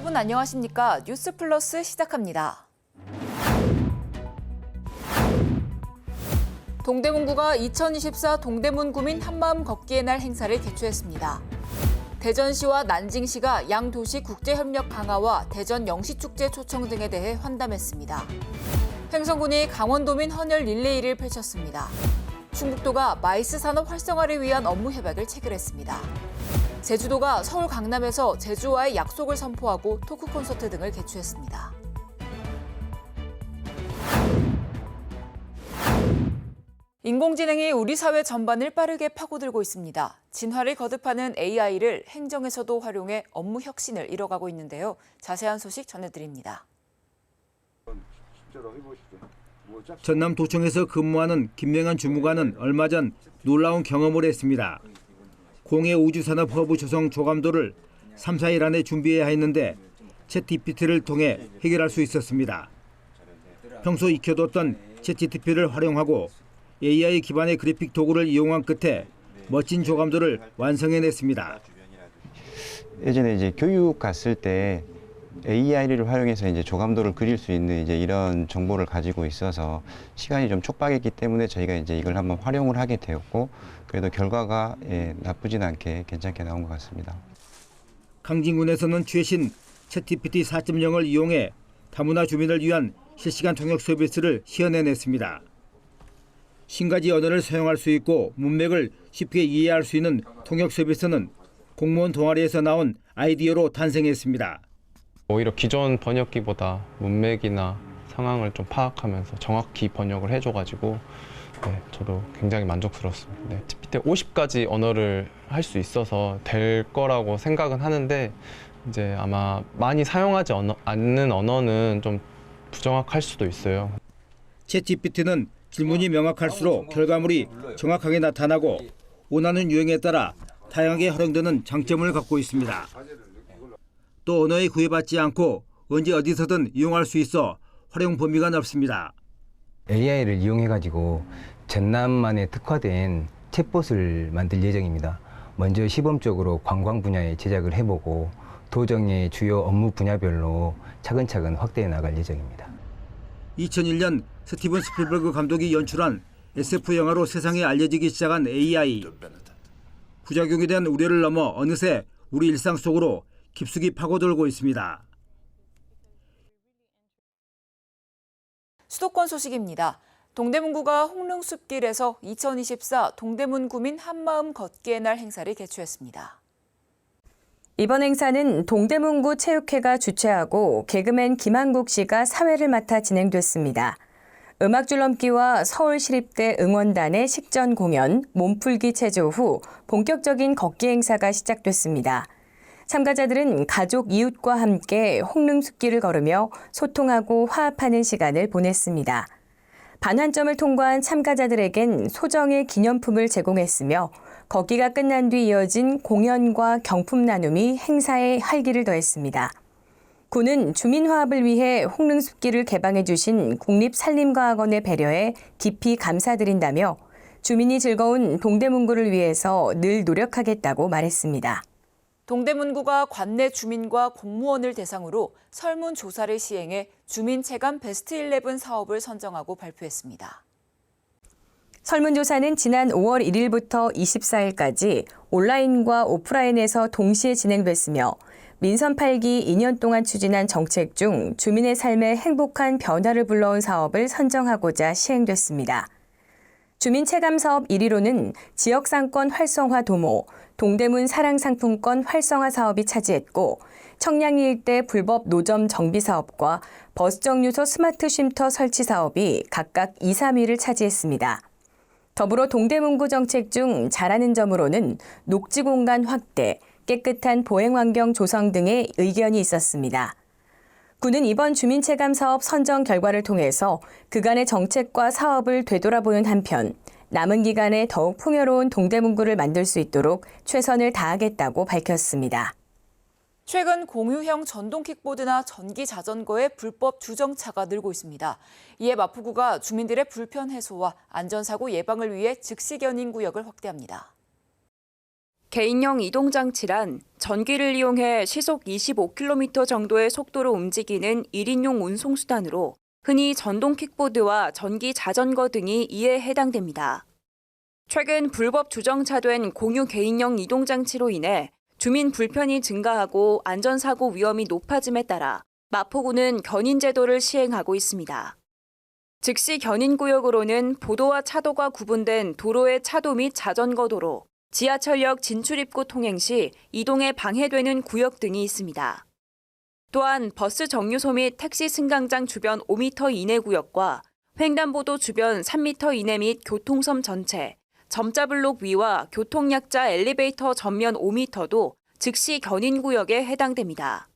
여러분 안녕하십니까? 뉴스 플러스 시작합니다. 동대문구가 2024 동대문 구민 한마음 걷기의 날 행사를 개최했습니다. 대전시와 난징시가 양도시 국제협력 강화와 대전 영시축제 초청 등에 대해 환담했습니다. 횡성군이 강원도민 헌혈 릴레이를 펼쳤습니다. 충북도가 마이스 산업 활성화를 위한 업무 협약을 체결했습니다. 제주도가 서울 강남에서 제주와의 약속을 선포하고 토크 콘서트 등을 개최했습니다. 인공지능이 우리 사회 전반을 빠르게 파고들고 있습니다. 진화를 거듭하는 AI를 행정에서도 활용해 업무 혁신을 이뤄가고 있는데요. 자세한 소식 전해드립니다. 전남도청에서 근무하는 김명환 주무관은 얼마 전 놀라운 경험을 했습니다. 공해 우주산업허브 조성 조감도를 3, 4일 안에 준비해야 했는데 챗GPT를 통해 해결할 수 있었습니다. 평소 익혀뒀던 챗GPT를 활용하고 AI 기반의 그래픽 도구를 이용한 끝에 멋진 조감도를 완성해냈습니다. 예전에 이제 교육 갔을 때 AI를 활용해서 이제 조감도를 그릴 수 있는 이제 이런 정보를 가지고 있어서 시간이 좀 촉박했기 때문에 저희가 이제 이걸 한번 활용을 하게 되었고 그래도 결과가 나쁘진 않게 괜찮게 나온 것 같습니다. 강진군에서는 최신 챗GPT 4.0을 이용해 다문화 주민을 위한 실시간 통역 서비스를 시연해냈습니다. 신가지 언어를 사용할 수 있고 문맥을 쉽게 이해할 수 있는 통역 서비스는 공무원 동아리에서 나온 아이디어로 탄생했습니다. 오히려 기존 번역기보다 문맥이나 상황을 좀 파악하면서 정확히 번역을 해줘가지고 저도 굉장히 만족스러웠습니다. GPT 50가지 언어를 할 수 있어서 될 거라고 생각은 하는데 이제 아마 많이 사용하지 않는 언어는 좀 부정확할 수도 있어요. 챗GPT는 질문이 명확할수록 결과물이 정확하게 나타나고 원하는 유형에 따라 다양하게 활용되는 장점을 갖고 있습니다. 또 언어에 구애받지 않고 언제 어디서든 이용할 수 있어 활용 범위가 넓습니다. AI를 이용해가지고 전남만에 특화된 챗봇을 만들 예정입니다. 먼저 시범적으로 관광 분야에 제작을 해보고 도정의 주요 업무 분야별로 차근차근 확대해 나갈 예정입니다. 2001년 스티븐 스필버그 감독이 연출한 SF 영화로 세상에 알려지기 시작한 AI. 부작용에 대한 우려를 넘어 어느새 우리 일상 속으로 깊숙이 파고들고 있습니다. 수도권 소식입니다. 동대문구가 홍릉숲길에서 2024 동대문 구민 한마음 걷기의 날 행사를 개최했습니다. 이번 행사는 동대문구 체육회가 주최하고 개그맨 김한국 씨가 사회를 맡아 진행됐습니다. 음악 줄넘기와 서울시립대 응원단의 식전 공연, 몸풀기 체조 후 본격적인 걷기 행사가 시작됐습니다. 참가자들은 가족, 이웃과 함께 홍릉숲길을 걸으며 소통하고 화합하는 시간을 보냈습니다. 반환점을 통과한 참가자들에겐 소정의 기념품을 제공했으며 걷기가 끝난 뒤 이어진 공연과 경품 나눔이 행사에 활기를 더했습니다. 구는 주민화합을 위해 홍릉숲길을 개방해 주신 국립산림과학원의 배려에 깊이 감사드린다며 주민이 즐거운 동대문구를 위해서 늘 노력하겠다고 말했습니다. 동대문구가 관내 주민과 공무원을 대상으로 설문조사를 시행해 주민 체감 베스트 11 사업을 선정하고 발표했습니다. 설문조사는 지난 5월 1일부터 24일까지 온라인과 오프라인에서 동시에 진행됐으며 민선 8기 2년 동안 추진한 정책 중 주민의 삶에 행복한 변화를 불러온 사업을 선정하고자 시행됐습니다. 주민 체감 사업 1위로는 지역상권 활성화 도모, 동대문 사랑상품권 활성화 사업이 차지했고 청량리 일대 불법 노점 정비 사업과 버스 정류소 스마트 쉼터 설치 사업이 각각 2, 3위를 차지했습니다. 더불어 동대문구 정책 중 잘하는 점으로는 녹지 공간 확대, 깨끗한 보행 환경 조성 등의 의견이 있었습니다. 구는 이번 주민체감 사업 선정 결과를 통해서 그간의 정책과 사업을 되돌아보는 한편 남은 기간에 더욱 풍요로운 동대문구를 만들 수 있도록 최선을 다하겠다고 밝혔습니다. 최근 공유형 전동 킥보드나 전기 자전거의 불법 주정차가 늘고 있습니다. 이에 마포구가 주민들의 불편 해소와 안전사고 예방을 위해 즉시 견인 구역을 확대합니다. 개인형 이동장치란 전기를 이용해 시속 25km 정도의 속도로 움직이는 1인용 운송수단으로 흔히 전동 킥보드와 전기 자전거 등이 이에 해당됩니다. 최근 불법 주정차된 공유 개인형 이동장치로 인해 주민 불편이 증가하고 안전사고 위험이 높아짐에 따라 마포구는 견인제도를 시행하고 있습니다. 즉시 견인구역으로는 보도와 차도가 구분된 도로의 차도 및 자전거 도로, 지하철역 진출입구 통행 시 이동에 방해되는 구역 등이 있습니다. 또한 버스 정류소 및 택시 승강장 주변 5m 이내 구역과 횡단보도 주변 3m 이내 및 교통섬 전체, 점자블록 위와 교통약자 엘리베이터 전면 5m도 즉시 견인구역에 해당됩니다.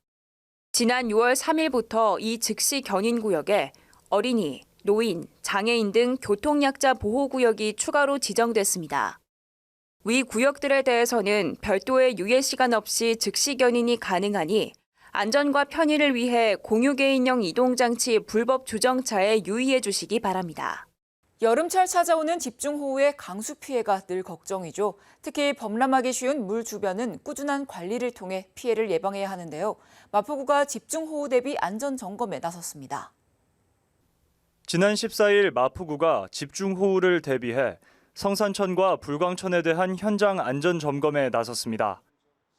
지난 6월 3일부터 이 즉시 견인구역에 어린이, 노인, 장애인 등 교통약자 보호구역이 추가로 지정됐습니다. 위 구역들에 대해서는 별도의 유예 시간 없이 즉시 견인이 가능하니 안전과 편의를 위해 공유 개인형 이동장치 불법 주정차에 유의해 주시기 바랍니다. 여름철 찾아오는 집중호우의 강수 피해가 늘 걱정이죠. 특히 범람하기 쉬운 물 주변은 꾸준한 관리를 통해 피해를 예방해야 하는데요. 마포구가 집중호우 대비 안전점검에 나섰습니다. 지난 14일 마포구가 집중호우를 대비해 성산천과 불광천에 대한 현장 안전점검에 나섰습니다.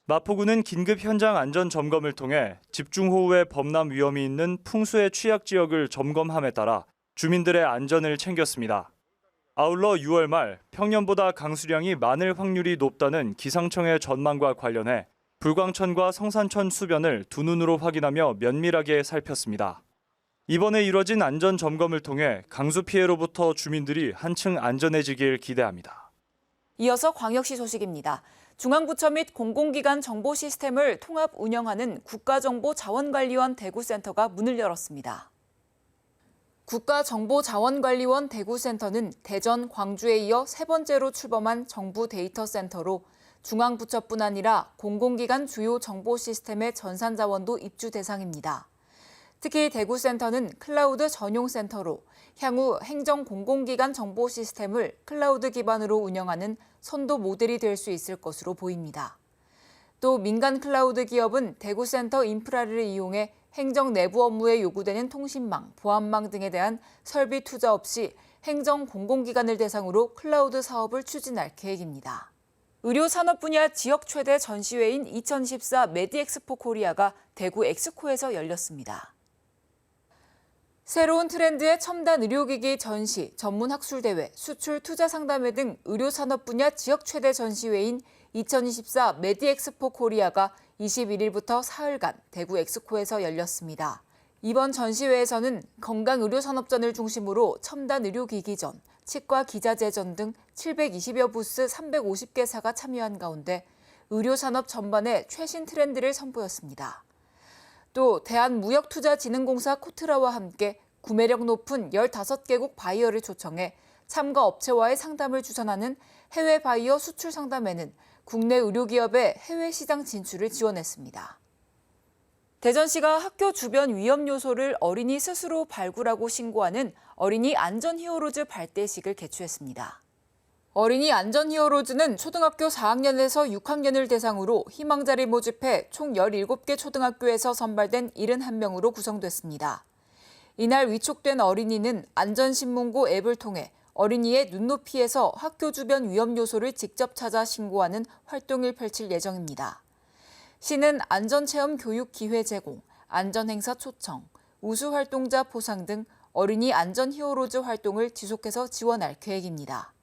마포구는 긴급 현장 안전점검을 통해 집중호우의 범람 위험이 있는 풍수의 취약 지역을 점검함에 따라 주민들의 안전을 챙겼습니다. 아울러 6월 말 평년보다 강수량이 많을 확률이 높다는 기상청의 전망과 관련해 불광천과 성산천 수변을 두 눈으로 확인하며 면밀하게 살폈습니다. 이번에 이뤄진 안전점검을 통해 강수 피해로부터 주민들이 한층 안전해지길 기대합니다. 이어서 광역시 소식입니다. 중앙부처 및 공공기관 정보 시스템을 통합 운영하는 국가정보자원관리원 대구센터가 문을 열었습니다. 국가정보자원관리원 대구센터는 대전, 광주에 이어 세 번째로 출범한 정부 데이터 센터로 중앙부처뿐 아니라 공공기관 주요 정보 시스템의 전산자원도 입주 대상입니다. 특히 대구센터는 클라우드 전용 센터로 향후 행정공공기관 정보 시스템을 클라우드 기반으로 운영하는 선도 모델이 될 수 있을 것으로 보입니다. 또 민간 클라우드 기업은 대구센터 인프라를 이용해 행정 내부 업무에 요구되는 통신망, 보안망 등에 대한 설비 투자 없이 행정공공기관을 대상으로 클라우드 사업을 추진할 계획입니다. 의료산업 분야 지역 최대 전시회인 2024 메디엑스포 코리아가 대구 엑스코에서 열렸습니다. 새로운 트렌드의 첨단 의료기기 전시, 전문학술대회, 수출 투자 상담회 등 의료산업 분야 지역 최대 전시회인 2024 메디엑스포 코리아가 21일부터 사흘간 대구 엑스코에서 열렸습니다. 이번 전시회에서는 건강의료산업전을 중심으로 첨단 의료기기전, 치과 기자재전 등 720여 부스 350개사가 참여한 가운데 의료산업 전반의 최신 트렌드를 선보였습니다. 또 대한무역투자진흥공사 코트라와 함께 구매력 높은 15개국 바이어를 초청해 참가 업체와의 상담을 주선하는 해외 바이어 수출 상담회는 국내 의료기업의 해외 시장 진출을 지원했습니다. 대전시가 학교 주변 위험 요소를 어린이 스스로 발굴하고 신고하는 어린이 안전 히어로즈 발대식을 개최했습니다. 어린이 안전 히어로즈는 초등학교 4학년에서 6학년을 대상으로 희망자를 모집해 총 17개 초등학교에서 선발된 71명으로 구성됐습니다. 이날 위촉된 어린이는 안전신문고 앱을 통해 어린이의 눈높이에서 학교 주변 위험 요소를 직접 찾아 신고하는 활동을 펼칠 예정입니다. 시는 안전체험 교육 기회 제공, 안전행사 초청, 우수활동자 포상 등 어린이 안전 히어로즈 활동을 지속해서 지원할 계획입니다.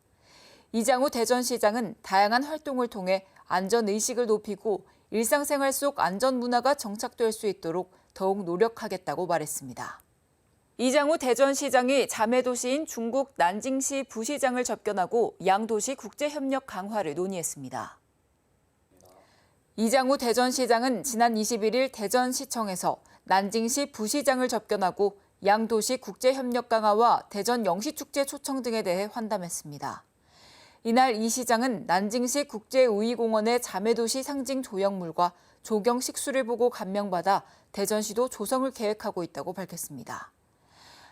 이장우 대전시장은 다양한 활동을 통해 안전의식을 높이고 일상생활 속 안전문화가 정착될 수 있도록 더욱 노력하겠다고 말했습니다. 이장우 대전시장이 자매도시인 중국 난징시 부시장을 접견하고 양도시 국제협력 강화를 논의했습니다. 이장우 대전시장은 지난 21일 대전시청에서 난징시 부시장을 접견하고 양도시 국제협력 강화와 대전 영시축제 초청 등에 대해 환담했습니다. 이날 이 시장은 난징시 국제우이공원의 자매도시 상징 조형물과 조경 식수를 보고 감명받아 대전시도 조성을 계획하고 있다고 밝혔습니다.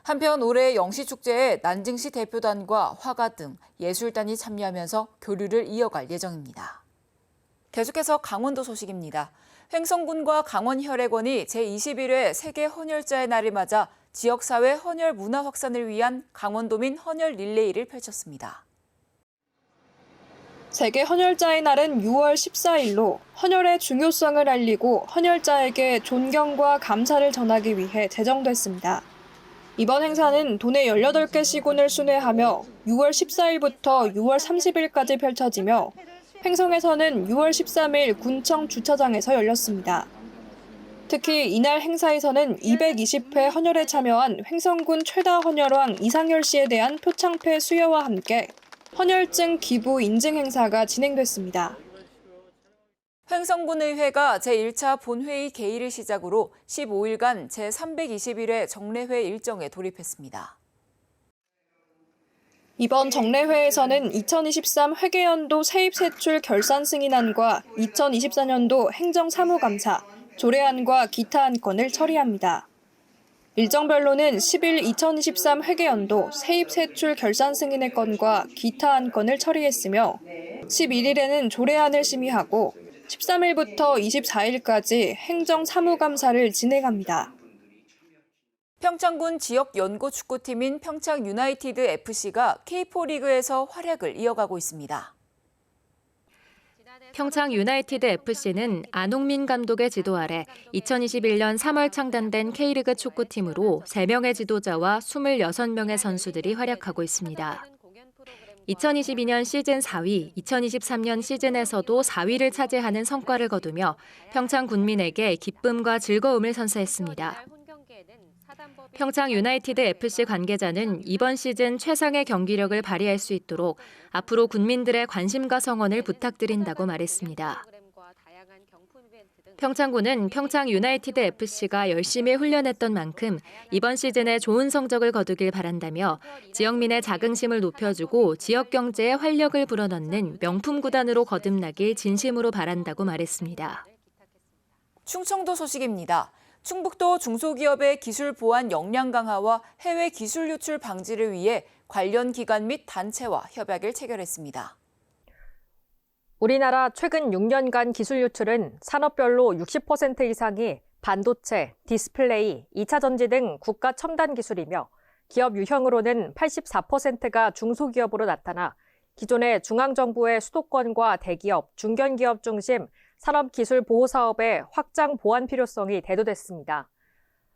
한편 올해 영시축제에 난징시 대표단과 화가 등 예술단이 참여하면서 교류를 이어갈 예정입니다. 계속해서 강원도 소식입니다. 횡성군과 강원혈액원이 제21회 세계 헌혈자의 날을 맞아 지역사회 헌혈 문화 확산을 위한 강원도민 헌혈 릴레이를 펼쳤습니다. 세계 헌혈자의 날은 6월 14일로 헌혈의 중요성을 알리고 헌혈자에게 존경과 감사를 전하기 위해 제정됐습니다. 이번 행사는 도내 18개 시군을 순회하며 6월 14일부터 6월 30일까지 펼쳐지며 횡성에서는 6월 13일 군청 주차장에서 열렸습니다. 특히 이날 행사에서는 220회 헌혈에 참여한 횡성군 최다 헌혈왕 이상열 씨에 대한 표창패 수여와 함께 헌혈증 기부 인증 행사가 진행됐습니다. 횡성군의회가 제1차 본회의 개의를 시작으로 15일간 제321회 정례회 일정에 돌입했습니다. 이번 정례회에서는 2023 회계연도 세입세출 결산 승인안과 2024년도 행정사무감사, 조례안과 기타 안건을 처리합니다. 일정별로는 10일 2023 회계연도 세입세출 결산 승인의 건과 기타 안건을 처리했으며 11일에는 조례안을 심의하고 13일부터 24일까지 행정사무감사를 진행합니다. 평창군 지역 연고 축구팀인 평창 유나이티드 FC가 K4 리그에서 활약을 이어가고 있습니다. 평창 유나이티드 FC는 안홍민 감독의 지도 아래 2021년 3월 창단된 K리그 축구팀으로 3명의 지도자와 26명의 선수들이 활약하고 있습니다. 2022년 시즌 4위, 2023년 시즌에서도 4위를 차지하는 성과를 거두며 평창 군민에게 기쁨과 즐거움을 선사했습니다. 평창 유나이티드 FC 관계자는 이번 시즌 최상의 경기력을 발휘할 수 있도록 앞으로 군민들의 관심과 성원을 부탁드린다고 말했습니다. 평창군은 평창 유나이티드 FC가 열심히 훈련했던 만큼 이번 시즌에 좋은 성적을 거두길 바란다며 지역민의 자긍심을 높여주고 지역 경제에 활력을 불어넣는 명품 구단으로 거듭나길 진심으로 바란다고 말했습니다. 충청도 소식입니다. 충북도 중소기업의 기술 보안 역량 강화와 해외 기술 유출 방지를 위해 관련 기관 및 단체와 협약을 체결했습니다. 우리나라 최근 6년간 기술 유출은 산업별로 60% 이상이 반도체, 디스플레이, 2차 전지 등 국가 첨단 기술이며 기업 유형으로는 84%가 중소기업으로 나타나 기존의 중앙정부의 수도권과 대기업, 중견기업 중심 산업기술보호사업의 확장 보완 필요성이 대두됐습니다.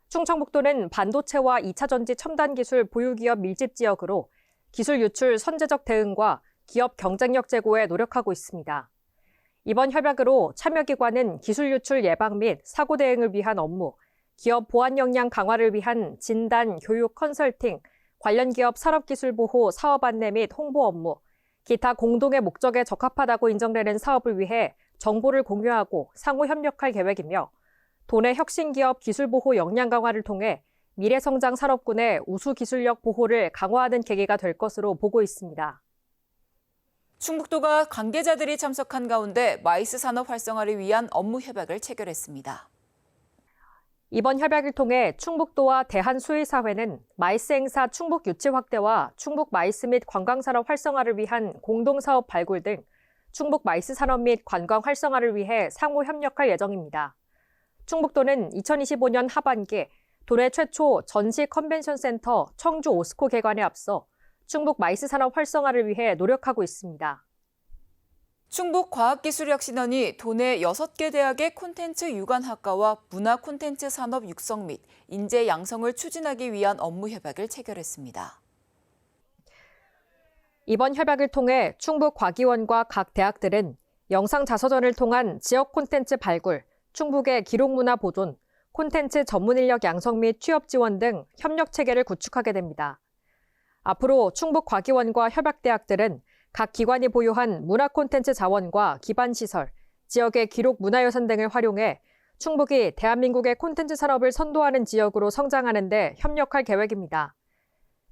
충청북도는 반도체와 2차 전지 첨단 기술 보유기업 밀집 지역으로 기술 유출 선제적 대응과 기업 경쟁력 제고에 노력하고 있습니다. 이번 협약으로 참여기관은 기술 유출 예방 및 사고 대응을 위한 업무, 기업 보안 역량 강화를 위한 진단, 교육, 컨설팅, 관련 기업 산업기술보호 사업 안내 및 홍보 업무, 기타 공동의 목적에 적합하다고 인정되는 사업을 위해 정보를 공유하고 상호 협력할 계획이며 도내 혁신기업 기술보호 역량 강화를 통해 미래성장 산업군의 우수 기술력 보호를 강화하는 계기가 될 것으로 보고 있습니다. 충북도가 관계자들이 참석한 가운데 마이스 산업 활성화를 위한 업무 협약을 체결했습니다. 이번 협약을 통해 충북도와 대한수의사회는 마이스 행사 충북 유치 확대와 충북 마이스 및 관광산업 활성화를 위한 공동사업 발굴 등 충북 마이스 산업 및 관광 활성화를 위해 상호 협력할 예정입니다. 충북도는 2025년 하반기 도내 최초 전시 컨벤션 센터 청주 오스코 개관에 앞서 충북 마이스 산업 활성화를 위해 노력하고 있습니다. 충북과학기술혁신원이 도내 6개 대학의 콘텐츠 유관학과와 문화 콘텐츠 산업 육성 및 인재 양성을 추진하기 위한 업무 협약을 체결했습니다. 이번 협약을 통해 충북과기원과 각 대학들은 영상자서전을 통한 지역 콘텐츠 발굴, 충북의 기록문화 보존, 콘텐츠 전문 인력 양성 및 취업 지원 등 협력 체계를 구축하게 됩니다. 앞으로 충북과기원과 협약대학들은 각 기관이 보유한 문화 콘텐츠 자원과 기반 시설, 지역의 기록 문화유산 등을 활용해 충북이 대한민국의 콘텐츠 산업을 선도하는 지역으로 성장하는 데 협력할 계획입니다.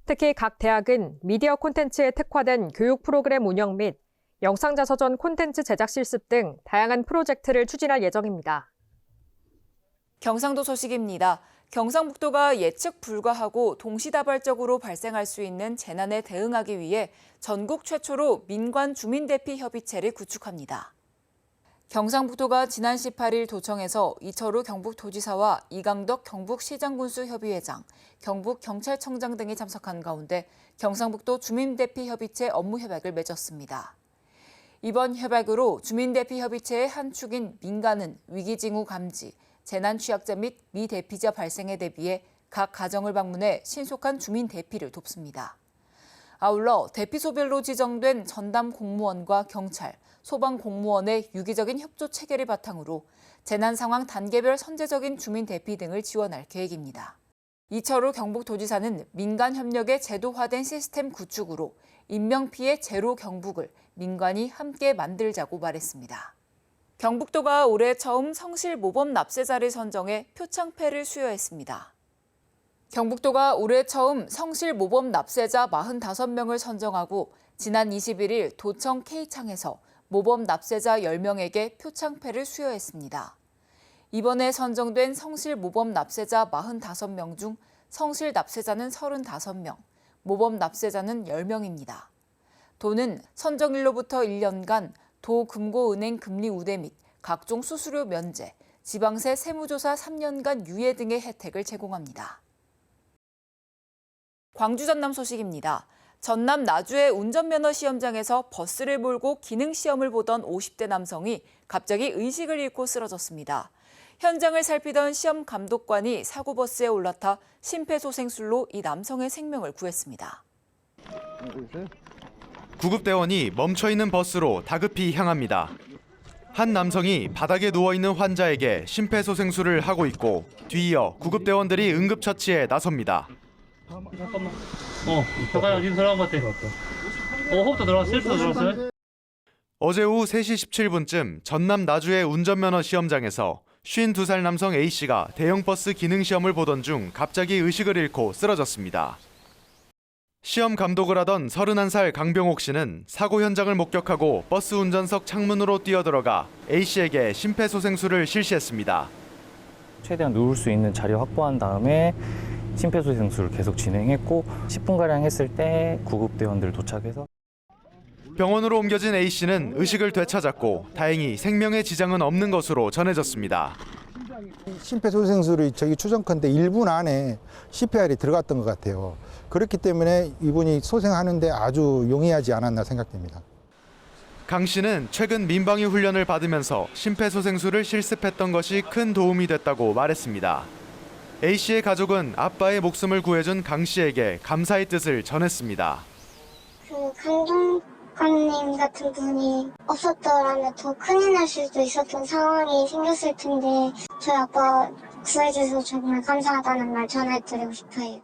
특히 각 대학은 미디어 콘텐츠에 특화된 교육 프로그램 운영 및 영상자서전 콘텐츠 제작 실습 등 다양한 프로젝트를 추진할 예정입니다. 경상도 소식입니다. 경상북도가 예측 불가하고 동시다발적으로 발생할 수 있는 재난에 대응하기 위해 전국 최초로 민관 주민대피 협의체를 구축합니다. 경상북도가 지난 18일 도청에서 이철우 경북도지사와 이강덕 경북시장군수협의회장, 경북경찰청장 등이 참석한 가운데 경상북도 주민대피협의체 업무협약을 맺었습니다. 이번 협약으로 주민대피협의체의 한 축인 민간은 위기징후 감지, 재난취약자 및 미대피자 발생에 대비해 각 가정을 방문해 신속한 주민대피를 돕습니다. 아울러 대피소별로 지정된 전담 공무원과 경찰, 소방공무원의 유기적인 협조 체계를 바탕으로 재난 상황 단계별 선제적인 주민 대피 등을 지원할 계획입니다. 이철우 경북도지사는 민간 협력의 제도화된 시스템 구축으로 인명피해 제로 경북을 민간이 함께 만들자고 말했습니다. 경북도가 올해 처음 성실 모범 납세자를 선정해 표창패를 수여했습니다. 경북도가 올해 처음 성실 모범 납세자 45명을 선정하고 지난 21일 도청 K창에서 모범 납세자 10명에게 표창패를 수여했습니다. 이번에 선정된 성실 모범 납세자 45명 중 성실 납세자는 35명, 모범 납세자는 10명입니다. 도는 선정일로부터 1년간 도금고은행 금리 우대 및 각종 수수료 면제, 지방세 세무조사 3년간 유예 등의 혜택을 제공합니다. 광주 전남 소식입니다. 전남 나주의 운전면허 시험장에서 버스를 몰고 기능시험을 보던 50대 남성이 갑자기 의식을 잃고 쓰러졌습니다. 현장을 살피던 시험 감독관이 사고버스에 올라타 심폐소생술로 이 남성의 생명을 구했습니다. 구급대원이 멈춰있는 버스로 다급히 향합니다. 한 남성이 바닥에 누워있는 환자에게 심폐소생술을 하고 있고 뒤이어 구급대원들이 응급처치에 나섭니다. 잠깐만. 잠깐 지금 들어간 것 같아. 호흡도 들어갔어? 셀프도 들어갔어요? 어제 오후 3시 17분쯤 전남 나주의 운전면허 시험장에서 52살 남성 A씨가 대형버스 기능시험을 보던 중 갑자기 의식을 잃고 쓰러졌습니다. 시험 감독을 하던 31살 강병옥 씨는 사고 현장을 목격하고 버스 운전석 창문으로 뛰어들어가 A씨에게 심폐소생술을 실시했습니다. 최대한 누울 수 있는 자리 확보한 다음에 심폐소생술을 계속 진행했고 10분가량 했을 때 구급대원들 도착해서 병원으로 옮겨진 A씨는 의식을 되찾았고 다행히 생명에 지장은 없는 것으로 전해졌습니다. 심폐소생술이 추정컨대 1분 안에 CPR이 들어갔던 것 같아요. 그렇기 때문에 이분이 소생하는데 아주 용이하지 않았나 생각됩니다. 강 씨는 최근 민방위 훈련을 받으면서 심폐소생술을 실습했던 것이 큰 도움이 됐다고 말했습니다. A씨의 가족은 아빠의 목숨을 구해준 강 씨에게 감사의 뜻을 전했습니다. 감독관님 같은 분이 없었더라면 더 큰일 날 수도 있었던 상황이 생겼을 텐데 저희 아빠 구해주셔서 정말 감사하다는 말 전해드리고 싶어요.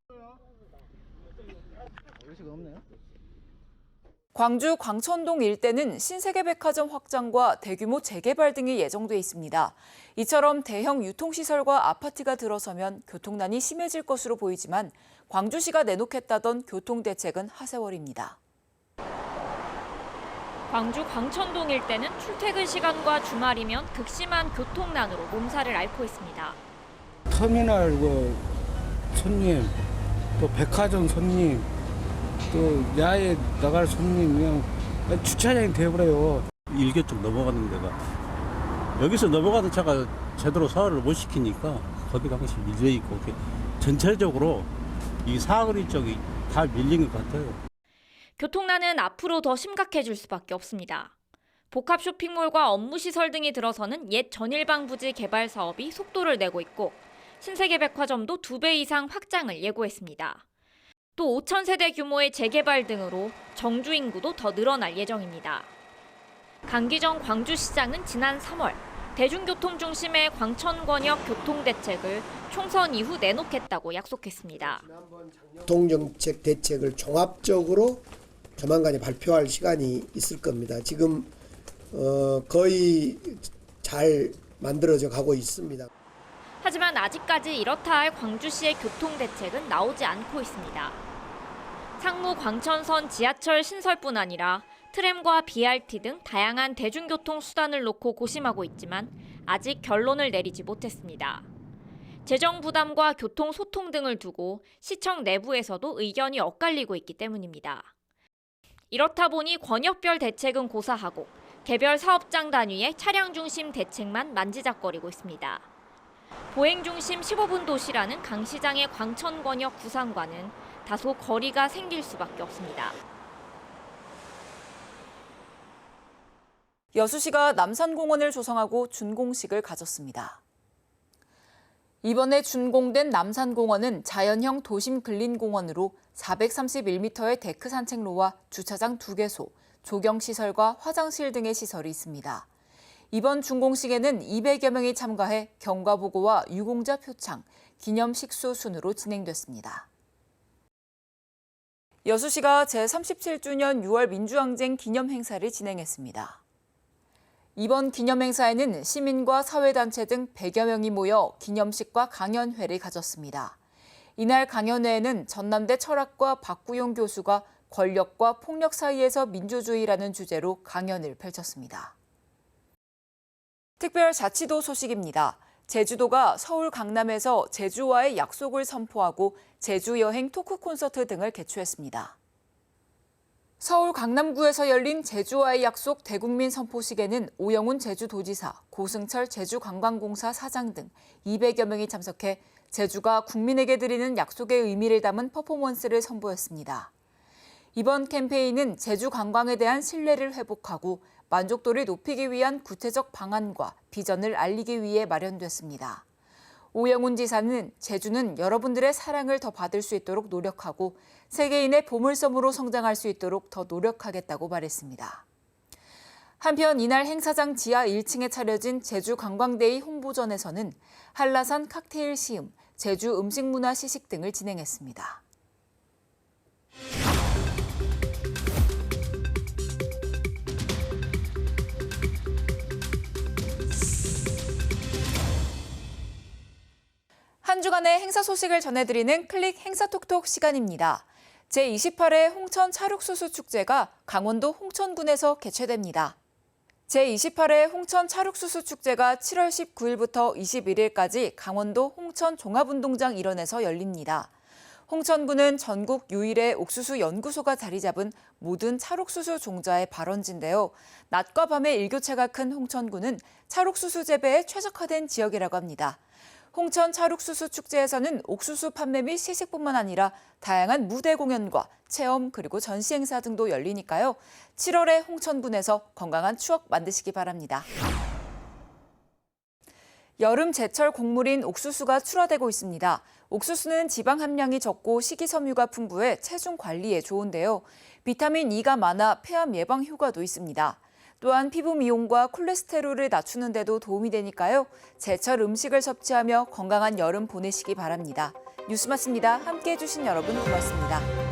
광주 광천동 일대는 신세계백화점 확장과 대규모 재개발 등이 예정돼 있습니다. 이처럼 대형 유통시설과 아파트가 들어서면 교통난이 심해질 것으로 보이지만 광주시가 내놓겠다던 교통대책은 하세월입니다. 광주 광천동 일대는 출퇴근 시간과 주말이면 극심한 교통난으로 몸살을 앓고 있습니다. 터미널 손님, 또 백화점 손님, 또 야외 나갈 손님 그냥 주차장이 돼버려요. 일개 쪽 넘어가는 데가 여기서 넘어가는 차가 제대로 사활을 못 시키니까 거기가 항상 밀려 있고 전체적으로 이 사거리 쪽이 다 밀린 것 같아요. 교통난은 앞으로 더 심각해질 수밖에 없습니다. 복합 쇼핑몰과 업무시설 등이 들어서는 옛 전일방 부지 개발 사업이 속도를 내고 있고 신세계백화점도 2배 이상 확장을 예고했습니다. 또 5,000세대 규모의 재개발 등으로 정주 인구도 더 늘어날 예정입니다. 강기정 광주시장은 지난 3월 대중교통 중심의 광천권역 교통대책을 총선 이후 내놓겠다고 약속했습니다. 교통정책 대책을 종합적으로 조만간에 발표할 시간이 있을 겁니다. 지금 거의 잘 만들어져 가고 있습니다. 하지만 아직까지 이렇다 할 광주시의 교통대책은 나오지 않고 있습니다. 상무 광천선 지하철 신설뿐 아니라 트램과 BRT 등 다양한 대중교통 수단을 놓고 고심하고 있지만 아직 결론을 내리지 못했습니다. 재정 부담과 교통 소통 등을 두고 시청 내부에서도 의견이 엇갈리고 있기 때문입니다. 이렇다 보니 권역별 대책은 고사하고 개별 사업장 단위의 차량 중심 대책만 만지작거리고 있습니다. 보행 중심 15분 도시라는 강 시장의 광천권역 구상과는 다소 거리가 생길 수밖에 없습니다. 여수시가 남산공원을 조성하고 준공식을 가졌습니다. 이번에 준공된 남산공원은 자연형 도심 근린공원으로 431m의 데크 산책로와 주차장 2개소, 조경시설과 화장실 등의 시설이 있습니다. 이번 준공식에는 200여 명이 참가해 경과보고와 유공자 표창, 기념식수 순으로 진행됐습니다. 여수시가 제37주년 6월 민주항쟁 기념행사를 진행했습니다. 이번 기념행사에는 시민과 사회단체 등 100여 명이 모여 기념식과 강연회를 가졌습니다. 이날 강연회에는 전남대 철학과 박구용 교수가 권력과 폭력 사이에서 민주주의라는 주제로 강연을 펼쳤습니다. 특별자치도 소식입니다. 제주도가 서울 강남에서 제주와의 약속을 선포하고 제주 여행 토크 콘서트 등을 개최했습니다. 서울 강남구에서 열린 제주와의 약속 대국민 선포식에는 오영훈 제주도지사, 고승철 제주관광공사 사장 등 200여 명이 참석해 제주가 국민에게 드리는 약속의 의미를 담은 퍼포먼스를 선보였습니다. 이번 캠페인은 제주 관광에 대한 신뢰를 회복하고 만족도를 높이기 위한 구체적 방안과 비전을 알리기 위해 마련됐습니다. 오영훈 지사는 제주는 여러분들의 사랑을 더 받을 수 있도록 노력하고 세계인의 보물섬으로 성장할 수 있도록 더 노력하겠다고 말했습니다. 한편 이날 행사장 지하 1층에 차려진 제주관광데이 홍보전에서는 한라산 칵테일 시음, 제주 음식문화 시식 등을 진행했습니다. 한 주간의 행사 소식을 전해드리는 클릭 행사톡톡 시간입니다. 제28회 홍천 찰흙수수축제가 강원도 홍천군에서 개최됩니다. 제28회 홍천 찰흙수수축제가 7월 19일부터 21일까지 강원도 홍천 종합운동장 일원에서 열립니다. 홍천군은 전국 유일의 옥수수 연구소가 자리 잡은 모든 찰옥수수 종자의 발원지인데요. 낮과 밤의 일교차가 큰 홍천군은 찰옥수수 재배에 최적화된 지역이라고 합니다. 홍천 찰옥수수 축제에서는 옥수수 판매 및 시식뿐만 아니라 다양한 무대 공연과 체험 그리고 전시 행사 등도 열리니까요. 7월에 홍천군에서 건강한 추억 만드시기 바랍니다. 여름 제철 곡물인 옥수수가 출하되고 있습니다. 옥수수는 지방 함량이 적고 식이섬유가 풍부해 체중 관리에 좋은데요. 비타민 E가 많아 폐암 예방 효과도 있습니다. 또한 피부 미용과 콜레스테롤을 낮추는 데도 도움이 되니까요. 제철 음식을 섭취하며 건강한 여름 보내시기 바랍니다. 뉴스 마칩니다. 함께해 주신 여러분 고맙습니다.